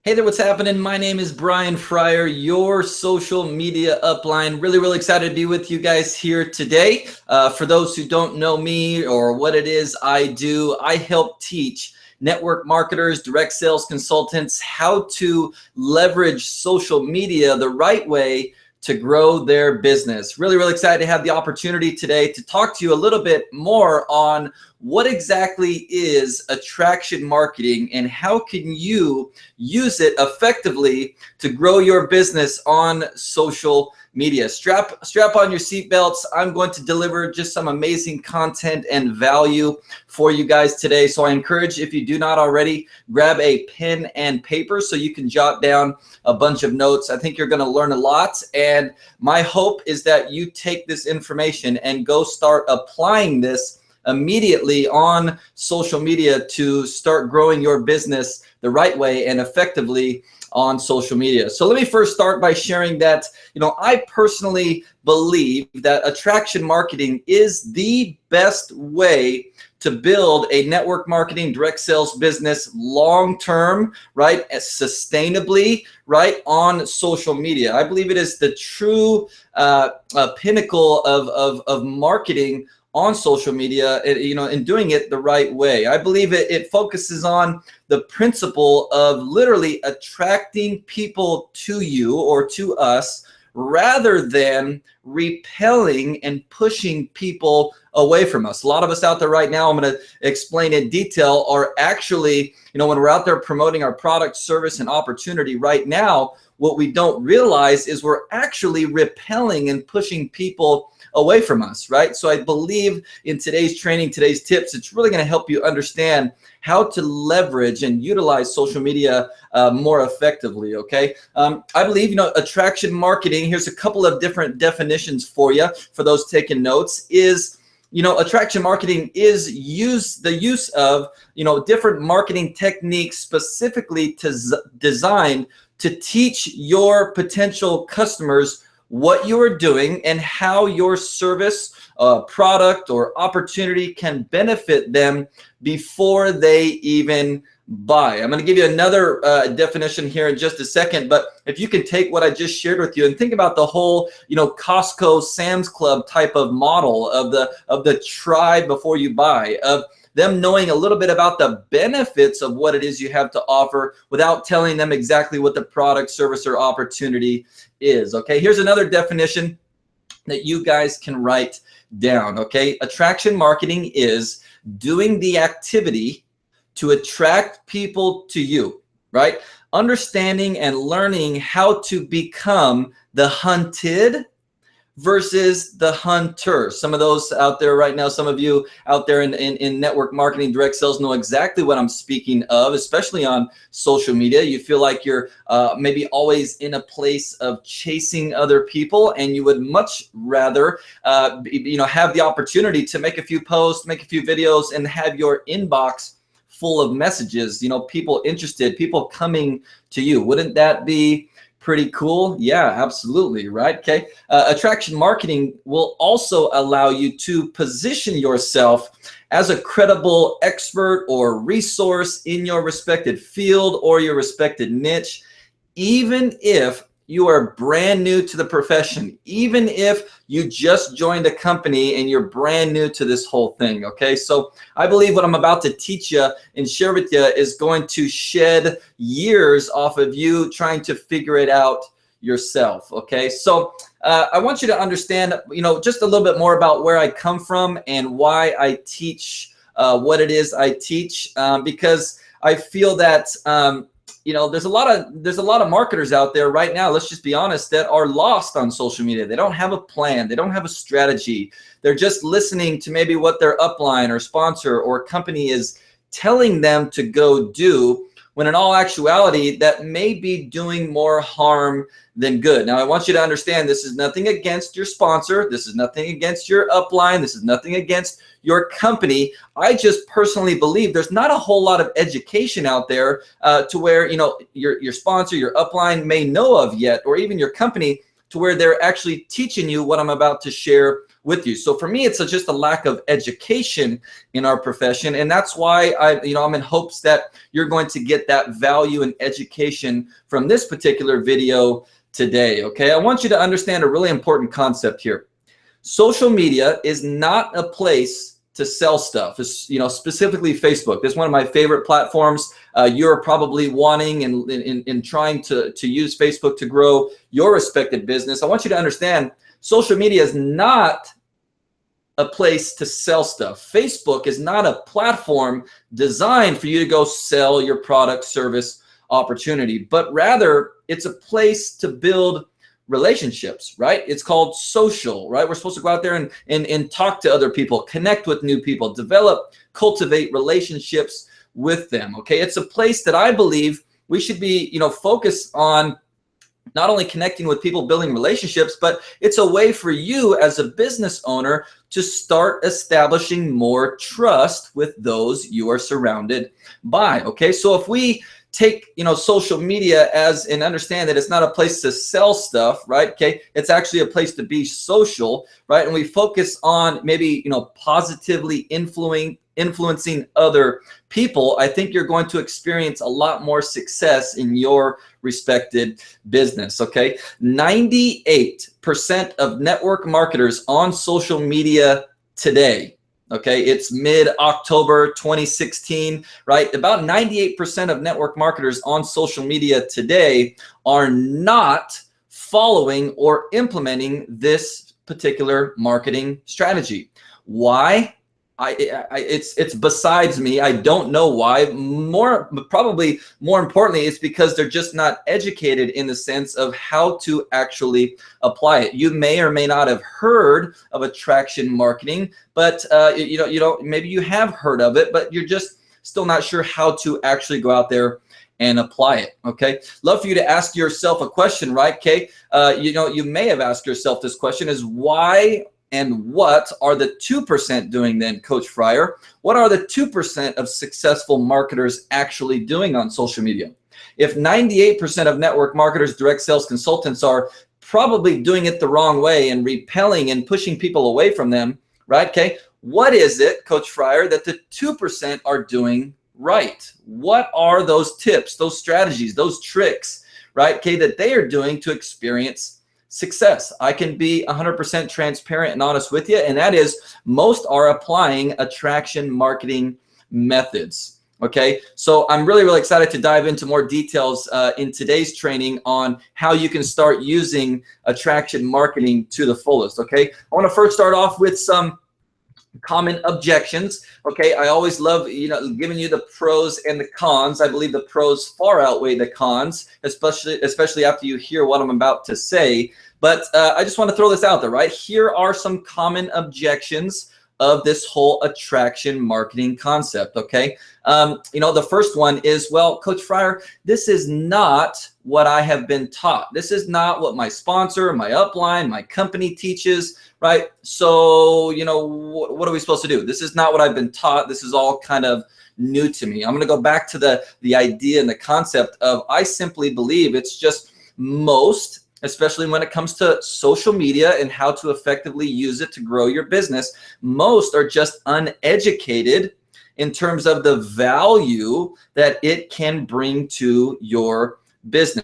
Hey there, what's happening? My name is Brian Fryer, your social media upline. Really excited to be with you guys here today. For those who don't know me or what it is I do, I help teach network marketers, direct sales consultants how to leverage social media the right way to grow their business. Really excited to have the opportunity today to talk to you a little bit more on what exactly is attraction marketing and how can you use it effectively to grow your business on social media. Strap on your seatbelts. I'm going to deliver just some amazing content and value for you guys today. So I encourage, if you do not already, grab a pen and paper so you can jot down a bunch of notes. I think you're going to learn a lot, and my hope is that you take this information and go start applying this immediately on social media to start growing your business the right way and effectively on social media. So let me first start by sharing that, I personally believe that attraction marketing is the best way to build a network marketing direct sales business long-term, right, sustainably, right, on social media. I believe it is the true pinnacle of marketing on social media, and doing it the right way. I believe it focuses on the principle of literally attracting people to you or to us rather than repelling and pushing people away from us. A lot of us out there right now, I'm going to explain in detail, are actually, when we're out there promoting our product, service, and opportunity right now, what we don't realize is we're actually repelling and pushing people away from us, right? So I believe in today's training, today's tips, it's really going to help you understand how to leverage and utilize social media more effectively, okay? I believe, attraction marketing, here's a couple of different definitions for you, for those taking notes, is attraction marketing is the use of, different marketing techniques specifically designed to teach your potential customers what you are doing and how your service, product, or opportunity can benefit them before they even buy. I'm going to give you another definition here in just a second, but if you can take what I just shared with you and think about the whole, Costco, Sam's Club type of model of the try before you buy, of them knowing a little bit about the benefits of what it is you have to offer without telling them exactly what the product, service, or opportunity is. Okay, here's another definition that you guys can write down. Okay, attraction marketing is doing the activity to attract people to you, right? Understanding and learning how to become the hunted versus the hunter. Some of those out there right now, some of you out there in network marketing, direct sales, know exactly what I'm speaking of, especially on social media. You feel like you're maybe always in a place of chasing other people, and you would much rather have the opportunity to make a few posts, make a few videos, and have your inbox full of messages, people interested, people coming to you. Wouldn't that be pretty cool? Yeah, absolutely, right? Okay. Attraction marketing will also allow you to position yourself as a credible expert or resource in your respected field or your respected niche, even if you are brand new to the profession, even if you just joined a company and you're brand new to this whole thing, okay? So I believe what I'm about to teach you and share with you is going to shed years off of you trying to figure it out yourself, okay? So I want you to understand, just a little bit more about where I come from and why I teach what it is I teach, because I feel that there's a lot of marketers out there right now, let's just be honest, that are lost on social media. They don't have a plan. They don't have a strategy. They're just listening to maybe what their upline or sponsor or company is telling them to go do, when in all actuality, that may be doing more harm than good. Now, I want you to understand, this is nothing against your sponsor. This is nothing against your upline. This is nothing against your company. I just personally believe there's not a whole lot of education out there to where, your sponsor, your upline may know of yet, or even your company, to where they're actually teaching you what I'm about to share with you. So for me, it's just a lack of education in our profession. And that's why I'm in hopes that you're going to get that value and education from this particular video today. Okay, I want you to understand a really important concept here. Social media is not a place to sell stuff. It's, specifically Facebook. This is one of my favorite platforms. You're probably wanting and trying to use Facebook to grow your respective business. I want you to understand social media is not a place to sell stuff. Facebook is not a platform designed for you to go sell your product, service, opportunity, but rather it's a place to build relationships, right? It's called social, right? We're supposed to go out there and talk to other people, connect with new people, develop, cultivate relationships with them, okay? It's a place that I believe we should be, focused on not only connecting with people, building relationships, but it's a way for you as a business owner to start establishing more trust with those you are surrounded by, okay? So if we take social media as and understand that it's not a place to sell stuff, right? Okay, it's actually a place to be social, right? And we focus on maybe positively influencing other people. I think you're going to experience a lot more success in your respected business. Okay, 98% of network marketers on social media today. Okay, it's mid-October 2016, right? About 98% of network marketers on social media today are not following or implementing this particular marketing strategy. Why? It's besides me. I don't know why. Probably more importantly, it's because they're just not educated in the sense of how to actually apply it. You may or may not have heard of attraction marketing, but maybe you have heard of it, but you're just still not sure how to actually go out there and apply it. Okay, love for you to ask yourself a question, right? Okay, you may have asked yourself this question: is why and what are the 2% doing then, Coach Fryer? What are the 2% of successful marketers actually doing on social media? If 98% of network marketers, direct sales consultants are probably doing it the wrong way and repelling and pushing people away from them, right? Okay, what is it, Coach Fryer, that the 2% are doing right? What are those tips, those strategies, those tricks, right? Okay, that they are doing to experience success? I can be 100% transparent and honest with you, and that is most are applying attraction marketing methods. Okay, so I'm really excited to dive into more details in today's training on how you can start using attraction marketing to the fullest. Okay, I want to first start off with some common objections. Okay, I always love giving you the pros and the cons. I believe the pros far outweigh the cons, especially after you hear what I'm about to say. But I just want to throw this out there, right? Here are some common objections of this whole attraction marketing concept. Okay, the first one is, well, Coach Fryer, this is not what I have been taught. This is not what my sponsor, my upline, my company teaches, right? So, what are we supposed to do? This is not what I've been taught. This is all kind of new to me. I'm going to go back to the idea and the concept of, I simply believe it's just most, especially when it comes to social media and how to effectively use it to grow your business, most are just uneducated in terms of the value that it can bring to your business.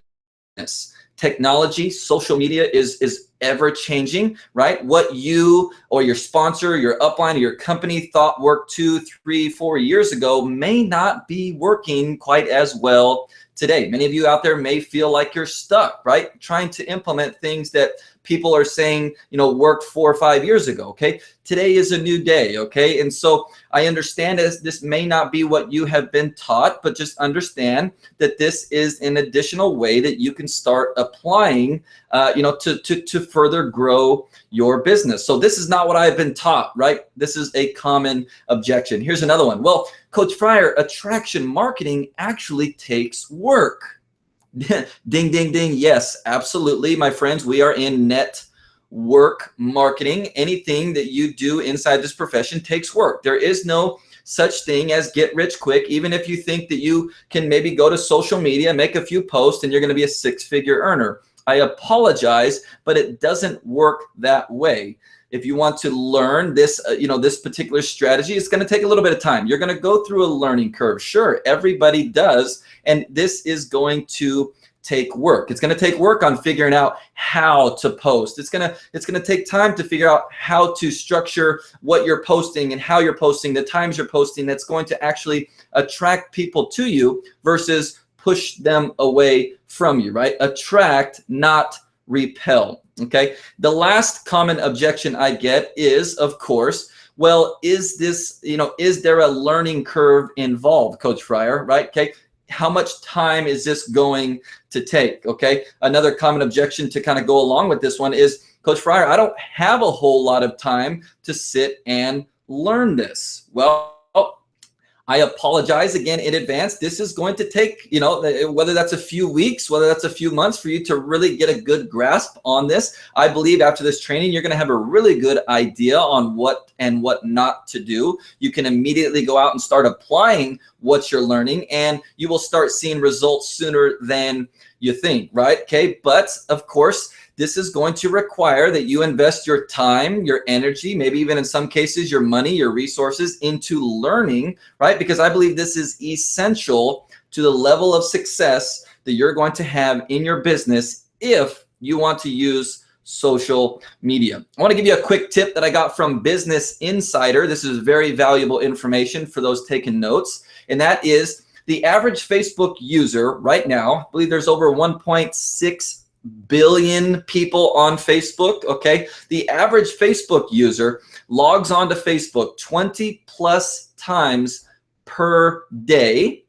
Technology, social media is ever changing, right? What you or your sponsor, your upline, or your company thought worked 2, 3, 4 years ago may not be working quite as well today. Many of you out there may feel like you're stuck, right? Trying to implement things that people are saying, worked 4 or 5 years ago. Okay, today is a new day. Okay, and so I understand this may not be what you have been taught, but just understand that this is an additional way that you can start applying, to further grow your business. So this is not what I've been taught, right? This is a common objection. Here's another one. Well, Coach Fryer, attraction marketing actually takes work. Ding, ding, ding. Yes, absolutely, my friends. We are in network marketing. Anything that you do inside this profession takes work. There is no such thing as get rich quick. Even if you think that you can maybe go to social media, make a few posts, and you're going to be a 6-figure earner. I apologize, but it doesn't work that way. if you want to learn this, this particular strategy, it's going to take a little bit of time. You're going to go through a learning curve. Sure, everybody does. And this is going to take work. It's going to take work on figuring out how to post. It's going to take time to figure out how to structure what you're posting and how you're posting, the times you're posting, that's going to actually attract people to you versus push them away from you, right? Attract, not repel. Okay. The last common objection I get is, of course, well, is this, is there a learning curve involved, Coach Fryer, right? Okay. How much time is this going to take? Okay. Another common objection to kind of go along with this one is, Coach Fryer, I don't have a whole lot of time to sit and learn this. Well, I apologize again in advance. This is going to take, whether that's a few weeks, whether that's a few months for you to really get a good grasp on this. I believe after this training, you're going to have a really good idea on what and what not to do. You can immediately go out and start applying what you're learning, and you will start seeing results sooner than you think, right? Okay. But of course, this is going to require that you invest your time, your energy, maybe even in some cases your money, your resources into learning, right? Because I believe this is essential to the level of success that you're going to have in your business if you want to use social media. I want to give you a quick tip that I got from Business Insider. This is very valuable information for those taking notes, and that is the average Facebook user right now. I believe there's over 1.6 billion people on Facebook. Okay. The average Facebook user logs on to Facebook 20 plus times per day.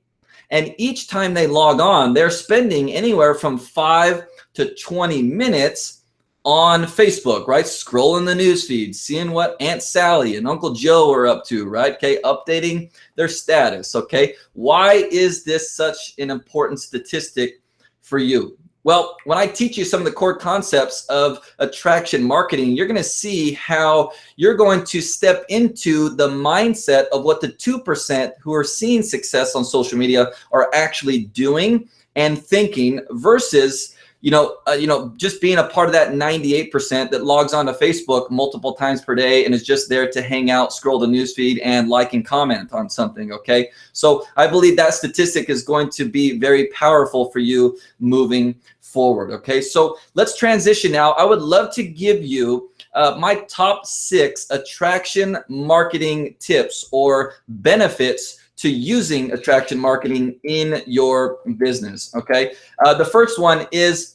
And each time they log on, they're spending anywhere from 5 to 20 minutes on Facebook, right? Scrolling the news feed, seeing what Aunt Sally and Uncle Joe are up to, right? Okay. Updating their status. Okay. Why is this such an important statistic for you? Well, when I teach you some of the core concepts of attraction marketing, you're going to see how you're going to step into the mindset of what the 2% who are seeing success on social media are actually doing and thinking versus, just being a part of that 98% that logs onto Facebook multiple times per day and is just there to hang out, scroll the newsfeed, and like and comment on something. Okay. So I believe that statistic is going to be very powerful for you moving forward. Okay. So let's transition now. I would love to give you my top 6 attraction marketing tips or benefits to using attraction marketing in your business. Okay. The first one is,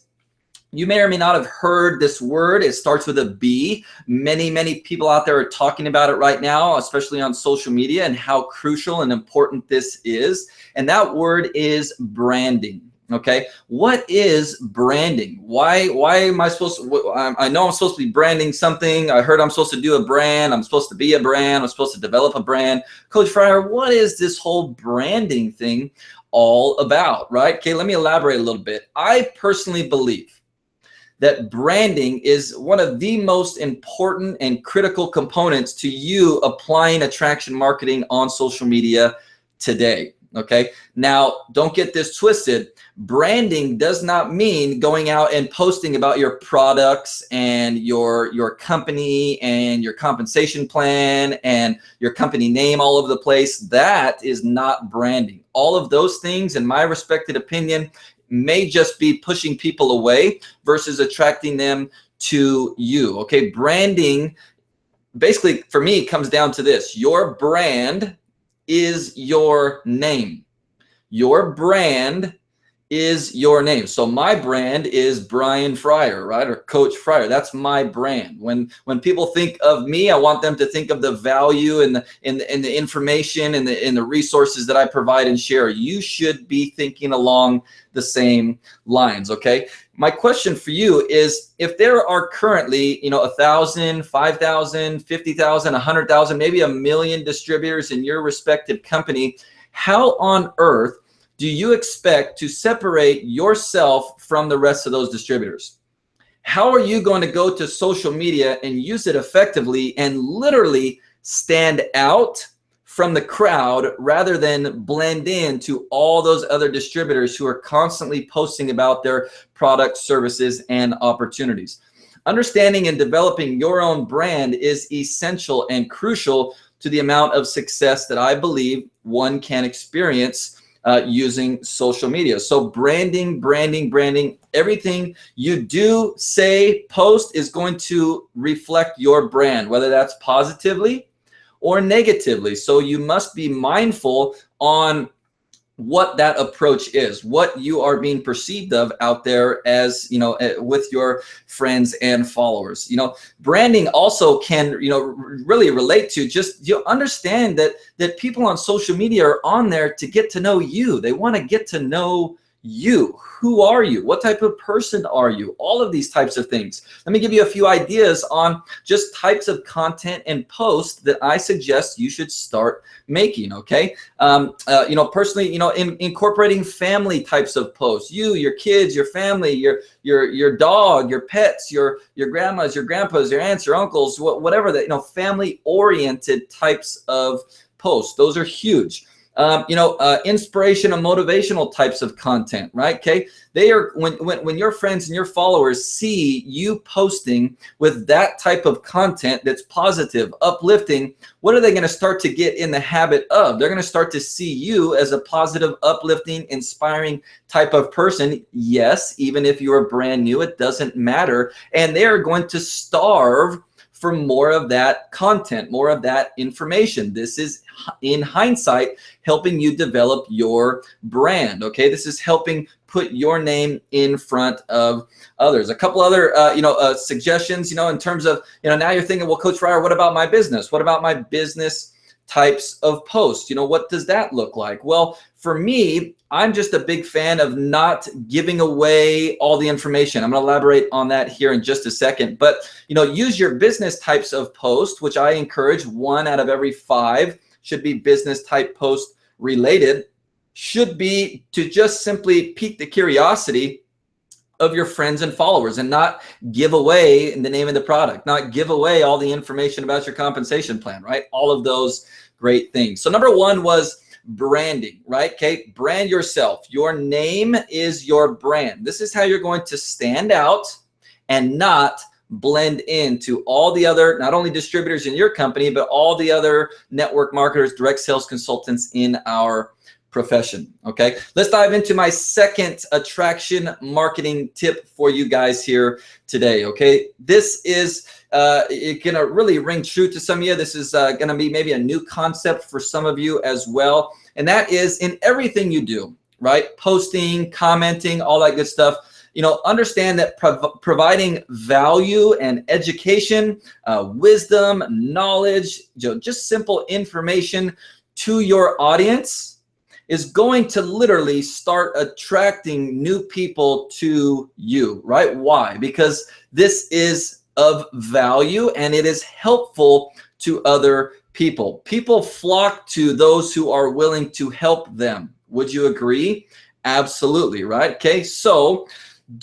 you may or may not have heard this word. It starts with a B. Many people out there are talking about it right now, especially on social media, and how crucial and important this is. And that word is branding. Okay. What is branding? Why am I supposed to, I know I'm supposed to be branding something. I heard I'm supposed to do a brand. I'm supposed to be a brand. I'm supposed to develop a brand. Coach Fryer, what is this whole branding thing all about, right? Okay. Let me elaborate a little bit. I personally believe that branding is one of the most important and critical components to you applying attraction marketing on social media today. Okay. Now, don't get this twisted. Branding does not mean going out and posting about your products and your company and your compensation plan and your company name all over the place. That is not branding. All of those things, in my respected opinion, may just be pushing people away versus attracting them to you. Okay. Branding basically for me comes down to this. Your brand is your name. Your brand is your name. So my brand is Brian Fryer, right? Or Coach Fryer. That's my brand. When people think of me, I want them to think of the value and the information and the resources that I provide and share. You should be thinking along the same lines. Okay. My question for you is, if there are currently, 1,000, 5,000, 50,000, 100,000, maybe 1 million distributors in your respective company, how on earth do you expect to separate yourself from the rest of those distributors? How are you going to go to social media and use it effectively and literally stand out from the crowd rather than blend in to all those other distributors who are constantly posting about their products, services, and opportunities? understanding and developing your own brand is essential and crucial to the amount of success that I believe one can experience using social media. So branding, everything you do, say, post is going to reflect your brand, whether that's positively or negatively. So you must be mindful on what that approach is, what you are being perceived of out there as, with your friends and followers. Branding also can, really relate to just, you understand that people on social media are on there to get to know you. They want to get to know you. Who are you? What type of person are you? All of these types of things. Let me give you a few ideas on just types of content and posts that I suggest you should start making. Okay. Personally, incorporating family types of posts, your kids, your family, your dog, your pets, your grandmas, your grandpas, your aunts, your uncles, whatever that, family oriented types of posts. Those are huge. Inspiration and motivational types of content, right? Okay. They are when your friends and your followers see you posting with that type of content that's positive, uplifting, what are they going to start to get in the habit of? They're going to start to see you as a positive, uplifting, inspiring type of person. Yes, even if you are brand new, it doesn't matter. And they are going to starve for more of that content, more of that information. This is, in hindsight, helping you develop your brand. Okay, this is helping put your name in front of others. A couple other, suggestions. In terms of, now you're thinking, well, Coach Fryer, what about my business? What about my business types of posts? What does that look like? Well, for me, I'm just a big fan of not giving away all the information. I'm going to elaborate on that here in just a second. But, use your business types of posts, which I encourage. 1 out of every 5 should be business type post related, should be to just simply pique the curiosity of your friends and followers and not give away the name of the product, not give away all the information about your compensation plan, right? All of those great things. So number 1 was branding, right? Okay, brand yourself. Your name is your brand. This is how you're going to stand out and not blend into all the other, not only distributors in your company, but all the other network marketers, direct sales consultants in our profession. Okay, let's dive into my second attraction marketing tip for you guys here today. Okay, this is gonna really ring true to some of you. This is gonna be maybe a new concept for some of you as well, and that is in everything you do, right? Posting, commenting, all that good stuff. Understand that providing value and education, wisdom, knowledge, just simple information to your audience is going to literally start attracting new people to you, right? Why? Because this is of value and it is helpful to other people. People flock to those who are willing to help them. Would you agree? Absolutely, right? Okay, so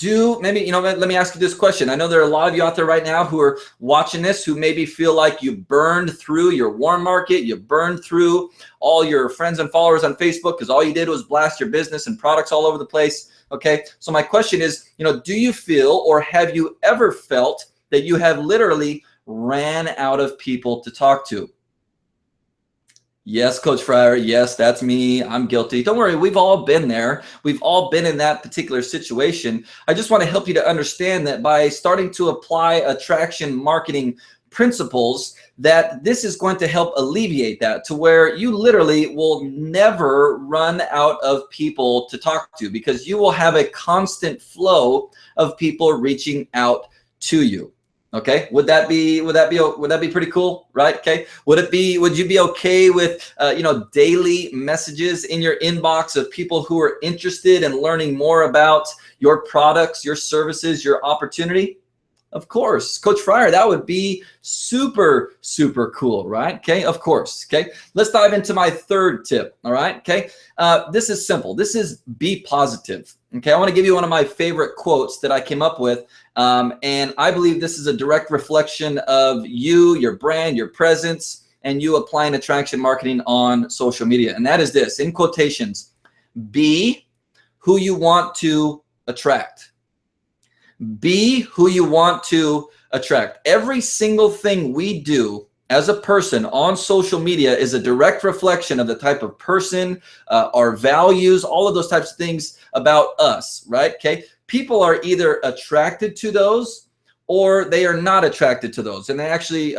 let me ask you this question. I know there are a lot of you out there right now who are watching this who maybe feel like you burned through your warm market, you burned through all your friends and followers on Facebook because all you did was blast your business and products all over the place. Okay, so my question is, do you feel or have you ever felt that you have literally ran out of people to talk to? Yes, Coach Fryer. Yes, that's me. I'm guilty. Don't worry. We've all been there. We've all been in that particular situation. I just want to help you to understand that by starting to apply attraction marketing principles, that this is going to help alleviate that to where you literally will never run out of people to talk to because you will have a constant flow of people reaching out to you. Okay, would that be pretty cool, right? Okay, would you be okay with daily messages in your inbox of people who are interested in learning more about your products, your services, your opportunity? Of course, Coach Fryer, that would be super, super cool, right? Okay, of course. Okay, let's dive into my third tip. All right, okay, this is simple. This is be positive. Okay, I want to give you one of my favorite quotes that I came up with, and I believe this is a direct reflection of you, your brand, your presence, and you applying attraction marketing on social media. And that is this, in quotations: be who you want to attract. Be who you want to attract. Every single thing we do as a person on social media is a direct reflection of the type of person, our values, all of those types of things about us, right? Okay. People are either attracted to those or they are not attracted to those. And they actually,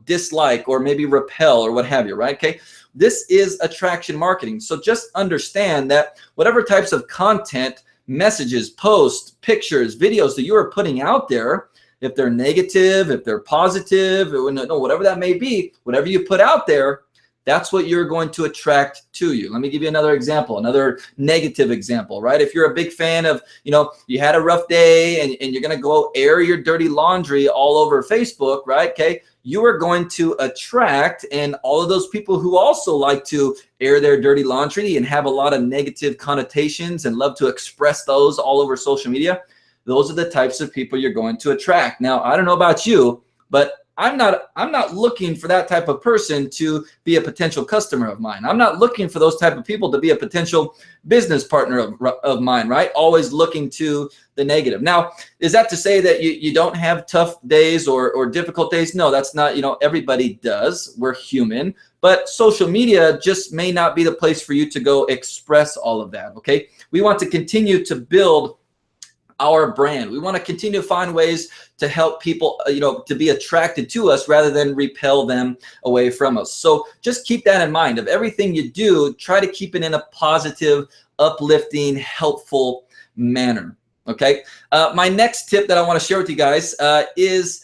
dislike or maybe repel or what have you, right? Okay. This is attraction marketing. So just understand that whatever types of content, messages, posts, pictures, videos that you are putting out there, if they're negative, if they're positive, whatever that may be, whatever you put out there, that's what you're going to attract to you. Let me give you another example, another negative example, right? If you're a big fan of, you had a rough day and you're going to go air your dirty laundry all over Facebook, right? Okay. You are going to attract, and all of those people who also like to air their dirty laundry and have a lot of negative connotations and love to express those all over social media, those are the types of people you're going to attract. Now, I don't know about you, but I'm not looking for that type of person to be a potential customer of mine. I'm not looking for those type of people to be a potential business partner of mine, right? Always looking to the negative. Now, is that to say that you don't have tough days or difficult days? No, that's not, everybody does. We're human. But social media just may not be the place for you to go express all of that, okay? We want to continue to build our brand. We want to continue to find ways to help people, to be attracted to us rather than repel them away from us. So just keep that in mind. Of everything you do, try to keep it in a positive, uplifting, helpful manner. Okay. My next tip that I want to share with you guys is,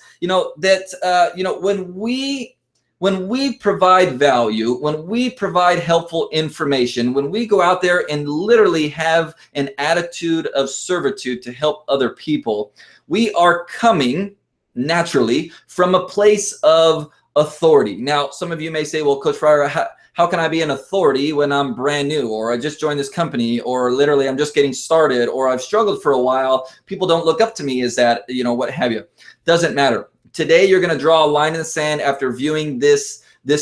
when we provide value, when we provide helpful information, when we go out there and literally have an attitude of servitude to help other people, we are coming naturally from a place of authority. Now, some of you may say, well, Coach Fryer, how can I be an authority when I'm brand new, or I just joined this company, or literally I'm just getting started, or I've struggled for a while. People don't look up to me as that, what have you. Doesn't matter. Today, you're going to draw a line in the sand after viewing this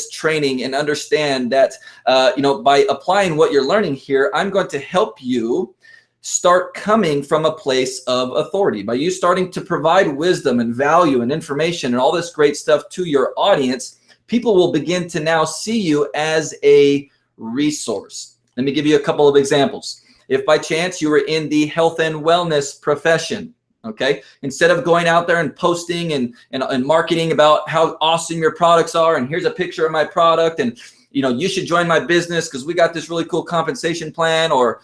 training and understand that, by applying what you're learning here, I'm going to help you start coming from a place of authority. By you starting to provide wisdom and value and information and all this great stuff to your audience, people will begin to now see you as a resource. Let me give you a couple of examples. If by chance you were in the health and wellness profession, okay, instead of going out there and posting and marketing about how awesome your products are, and here's a picture of my product, and you should join my business because we got this really cool compensation plan, or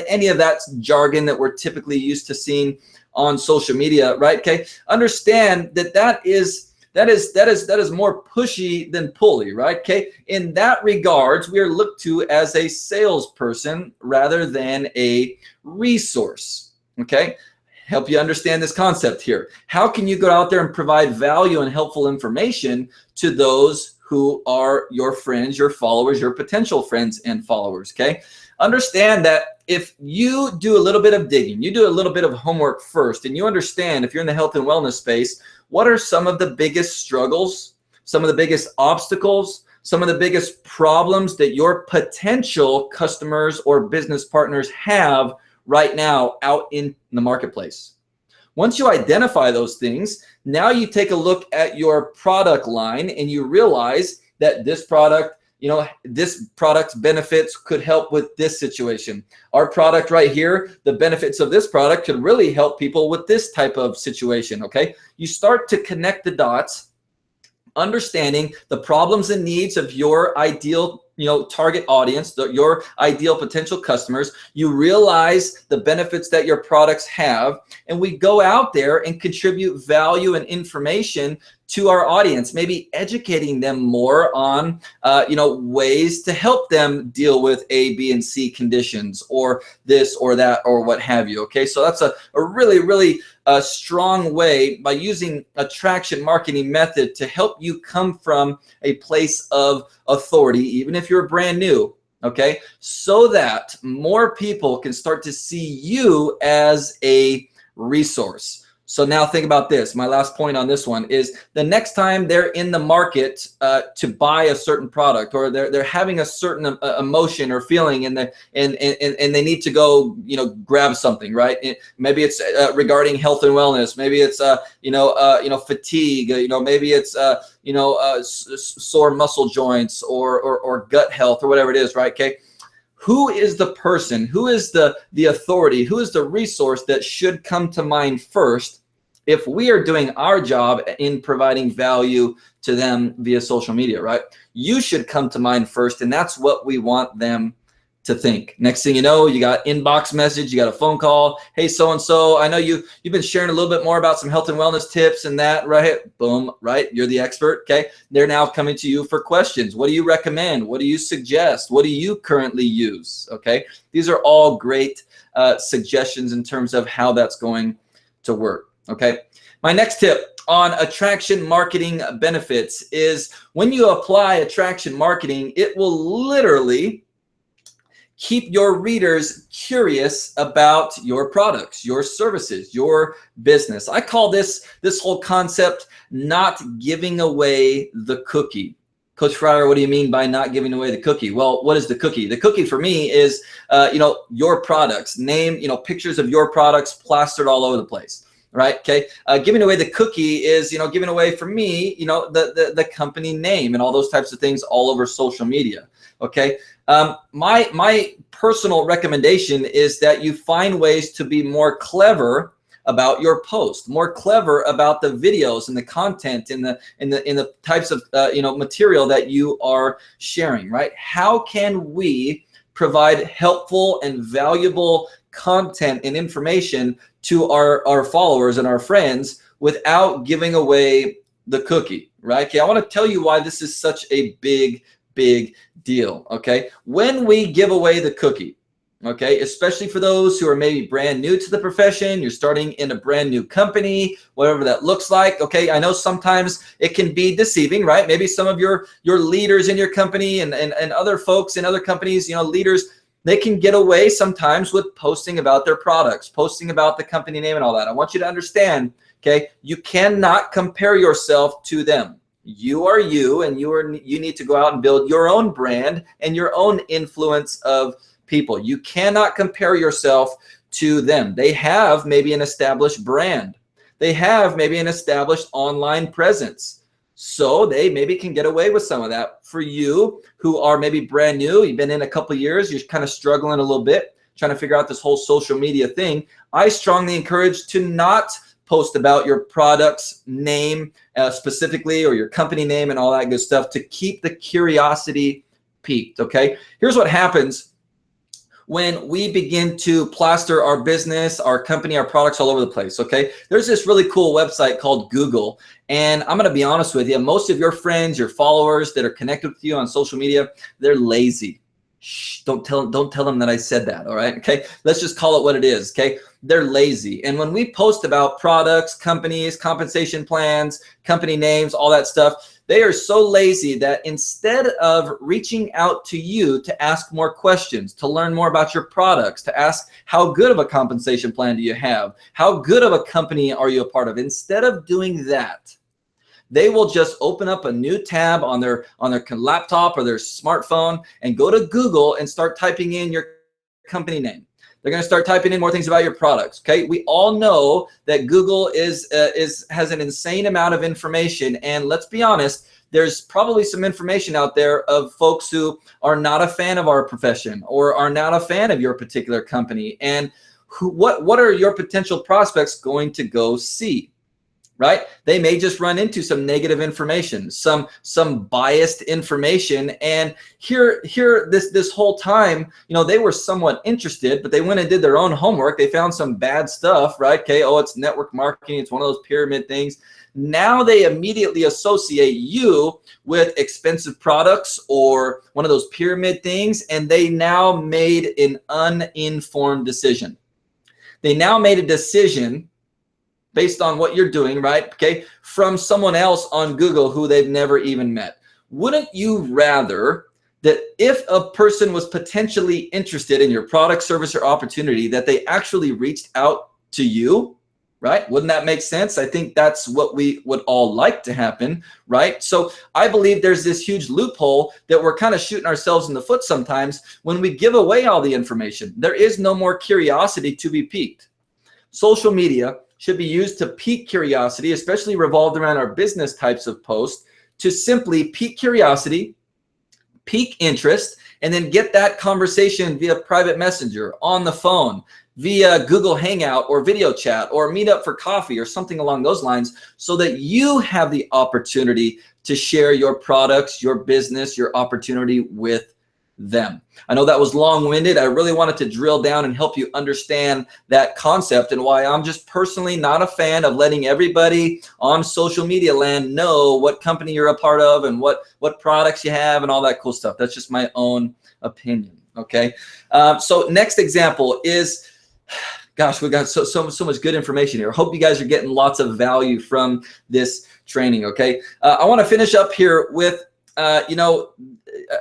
any of that jargon that we're typically used to seeing on social media, right? Okay, understand that is more pushy than pulley, right? Okay, in that regards, we are looked to as a salesperson rather than a resource. Okay. Help you understand this concept here. How can you go out there and provide value and helpful information to those who are your friends, your followers, your potential friends and followers, okay? Understand that if you do a little bit of digging, you do a little bit of homework first, and you understand, if you're in the health and wellness space, what are some of the biggest struggles, some of the biggest obstacles, some of the biggest problems that your potential customers or business partners have right now out in the marketplace. Once you identify those things, now you take a look at your product line and you realize that this product, this product's benefits could help with this situation. Our product right here, the benefits of this product could really help people with this type of situation, okay? You start to connect the dots, understanding the problems and needs of your ideal target audience, your ideal potential customers. You realize the benefits that your products have, and we go out there and contribute value and information to our audience, maybe educating them more on ways to help them deal with A, B, and C conditions, or this or that, or what have you. Okay, so that's a really strong way, by using attraction marketing method, to help you come from a place of authority, even if you're brand new, okay, so that more people can start to see you as a resource. So now think about this. My last point on this one is the next time they're in the market to buy a certain product, or they're having a certain emotion or feeling, and they need to go, grab something, right? Maybe it's regarding health and wellness. Maybe it's fatigue. Maybe it's sore muscle joints or gut health or whatever it is, right? Okay. Who is the person, who is the authority, who is the resource that should come to mind first if we are doing our job in providing value to them via social media, right? You should come to mind first, and that's what we want them to think. Next thing you know, you got inbox message, you got a phone call. Hey, so-and-so, I know you've been sharing a little bit more about some health and wellness tips and that, right? Boom, right? You're the expert, okay? They're now coming to you for questions. What do you recommend? What do you suggest? What do you currently use, okay? These are all great suggestions in terms of how that's going to work, okay? My next tip on attraction marketing benefits is when you apply attraction marketing, it will literally keep your readers curious about your products, your services, your business. I call this whole concept not giving away the cookie. Coach Fryer, what do you mean by not giving away the cookie? Well, what is the cookie? The cookie for me is, your products, pictures of your products plastered all over the place. Right. Okay. Giving away the cookie is, giving away for me, the company name and all those types of things all over social media. Okay. My personal recommendation is that you find ways to be more clever about your post, more clever about the videos and the content in the types of material that you are sharing. Right. How can we provide helpful and valuable content and information to our followers and our friends without giving away the cookie, right? Okay, I want to tell you why this is such a big deal, okay? When we give away the cookie, okay, especially for those who are maybe brand new to the profession, you're starting in a brand new company, whatever that looks like, okay? I know sometimes it can be deceiving, right? Maybe some of your leaders in your company and other folks in other companies, leaders, they can get away sometimes with posting about their products, posting about the company name and all that. I want you to understand, okay, you cannot compare yourself to them. You are you, and you need to go out and build your own brand and your own influence of people. You cannot compare yourself to them. They have maybe an established brand. They have maybe an established online presence. So they maybe can get away with some of that. For you who are maybe brand new, you've been in a couple of years, you're kind of struggling a little bit, trying to figure out this whole social media thing, I strongly encourage to not post about your product's name specifically, or your company name and all that good stuff, to keep the curiosity piqued, okay? Here's what happens when we begin to plaster our business, our company, our products all over the place, okay? There's this really cool website called Google, and I'm gonna be honest with you, most of your friends, your followers that are connected with you on social media, they're lazy. Shh, don't tell them that I said that, all right? Okay, let's just call it what it is, okay? They're lazy. And when we post about products, companies, compensation plans, company names, all that stuff, they are so lazy that instead of reaching out to you to ask more questions, to learn more about your products, to ask how good of a compensation plan do you have, how good of a company are you a part of, instead of doing that, they will just open up a new tab on their laptop or their smartphone and go to Google and start typing in your company name. They're going to start typing in more things about your products. Okay, we all know that Google has an insane amount of information, and let's be honest, there's probably some information out there of folks who are not a fan of our profession or are not a fan of your particular company. And what are your potential prospects going to go see? Right? They may just run into some negative information, some biased information. And here this whole time, they were somewhat interested, but they went and did their own homework. They found some bad stuff, right? Okay, oh, it's network marketing. It's one of those pyramid things. Now they immediately associate you with expensive products or one of those pyramid things, and they now made an uninformed decision. They now made a decision based on what you're doing, right? Okay, from someone else on Google who they've never even met. Wouldn't you rather that if a person was potentially interested in your product, service, or opportunity, that they actually reached out to you right? Wouldn't that make sense? I think that's what we would all like to happen, right? So I believe there's this huge loophole that we're kind of shooting ourselves in the foot sometimes when we give away all the information. There is no more curiosity to be piqued. Social media should be used to pique curiosity, especially revolved around our business types of posts, to simply pique curiosity, pique interest, and then get that conversation via private messenger, on the phone, via Google Hangout or video chat, or meet up for coffee or something along those lines, so that you have the opportunity to share your products, your business, your opportunity with them. I know that was long-winded. I really wanted to drill down and help you understand that concept and why I'm just personally not a fan of letting everybody on social media land know what company you're a part of and what products you have and all that cool stuff. That's just my own opinion. Okay. So next example is, gosh, we got so much good information here. I hope you guys are getting lots of value from this training. Okay. I want to finish up here with,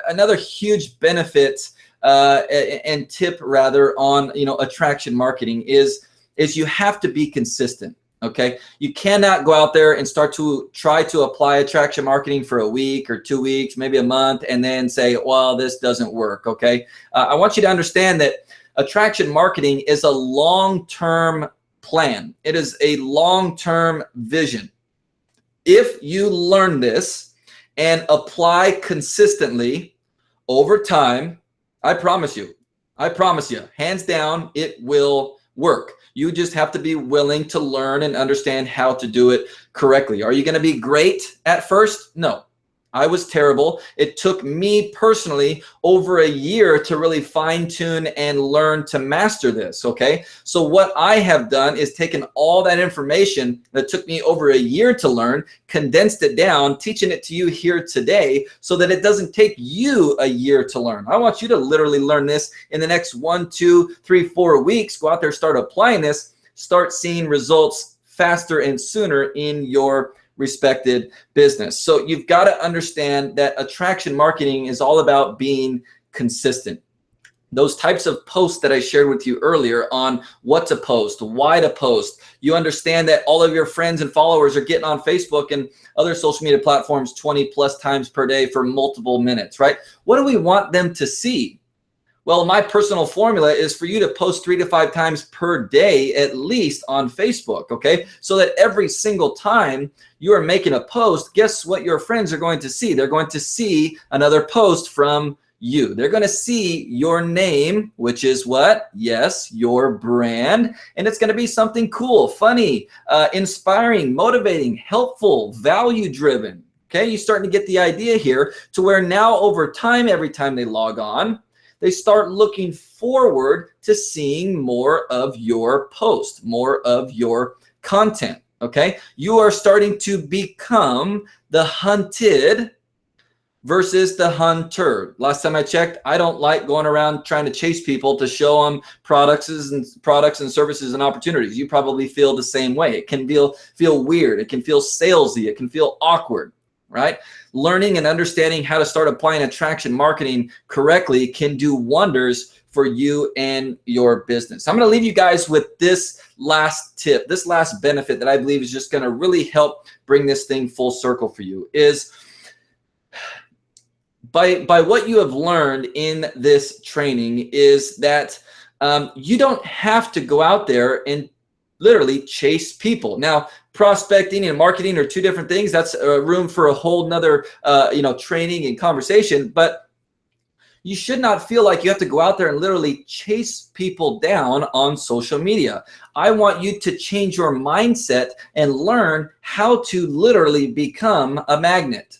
another huge benefit and tip rather on, attraction marketing is you have to be consistent. Okay. You cannot go out there and start to try to apply attraction marketing for a week or 2 weeks, maybe a month, and then say, well, this doesn't work. Okay. I want you to understand that attraction marketing is a long-term plan. It is a long-term vision. If you learn this and apply consistently over time, I promise you, hands down, it will work. You just have to be willing to learn and understand how to do it correctly. Are you going to be great at first? No. I was terrible. It took me personally over a year to really fine tune and learn to master this. Okay. So what I have done is taken all that information that took me over a year to learn, condensed it down, teaching it to you here today so that it doesn't take you a year to learn. I want you to literally learn this in the next 1, 2, 3, 4 weeks. Go out there, start applying this, start seeing results faster and sooner in your respected business. So you've got to understand that attraction marketing is all about being consistent. Those types of posts that I shared with you earlier on what to post, why to post, you understand that all of your friends and followers are getting on Facebook and other social media platforms 20 plus times per day for multiple minutes, right? What do we want them to see? Well, my personal formula is for you to post 3 to 5 times per day, at least on Facebook, okay? So that every single time you are making a post, guess what your friends are going to see? They're going to see another post from you. They're going to see your name, which is what? Yes, your brand. And it's going to be something cool, funny, inspiring, motivating, helpful, value-driven, okay? You're starting to get the idea here to where now over time, every time they log on, they start looking forward to seeing more of your post, more of your content, okay? You are starting to become the hunted versus the hunter. Last time I checked, I don't like going around trying to chase people to show them products and services and opportunities. You probably feel the same way. It can feel weird. It can feel salesy. It can feel awkward, right? Learning and understanding how to start applying attraction marketing correctly can do wonders for you and your business. I'm going to leave you guys with this last tip, this last benefit that I believe is just going to really help bring this thing full circle for you is by what you have learned in this training is that you don't have to go out there and literally chase people. Now, prospecting and marketing are two different things. That's room for a whole nother, training and conversation. But you should not feel like you have to go out there and literally chase people down on social media. I want you to change your mindset and learn how to literally become a magnet,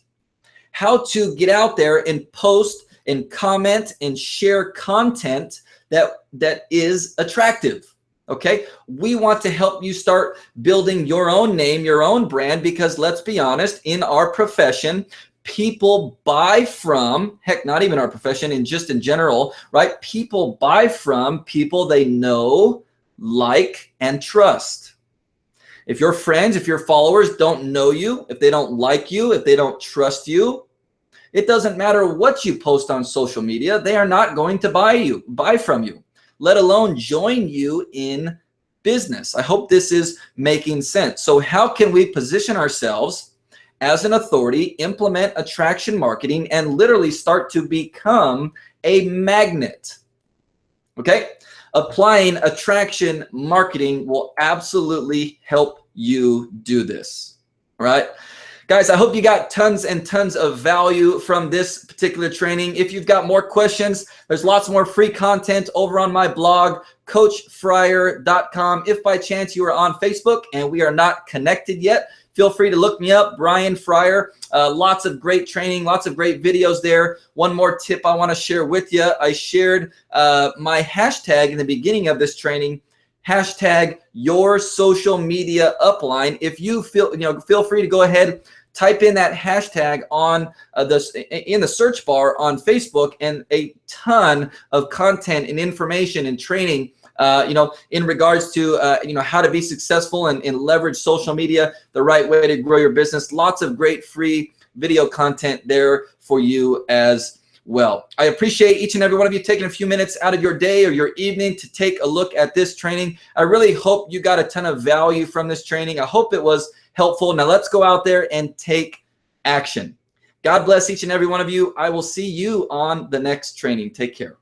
how to get out there and post and comment and share content that is attractive. Okay, we want to help you start building your own name, your own brand, because let's be honest, in our profession, people buy from, heck, not even our profession, and just in general, right? People buy from people they know, like, and trust. If your friends, if your followers don't know you, if they don't like you, if they don't trust you, it doesn't matter what you post on social media, they are not going to buy from you, let alone join you in business. I hope this is making sense. So how can we position ourselves as an authority, implement attraction marketing, and literally start to become a magnet? Okay? Applying attraction marketing will absolutely help you do this. All right? Guys, I hope you got tons and tons of value from this particular training. If you've got more questions, there's lots more free content over on my blog, coachfryer.com. If by chance you are on Facebook and we are not connected yet, feel free to look me up, Brian Fryer. Lots of great training, lots of great videos there. One more tip I want to share with you. I shared my hashtag in the beginning of this training, hashtag your social media upline. If you feel free to go ahead, type in that hashtag on in the search bar on Facebook, and a ton of content and information and training in regards to how to be successful and leverage social media the right way to grow your business. Lots of great free video content there for you as well. I appreciate each and every one of you taking a few minutes out of your day or your evening to take a look at this training. I really hope you got a ton of value from this training. I hope it was helpful. Now let's go out there and take action. God bless each and every one of you. I will see you on the next training. Take care.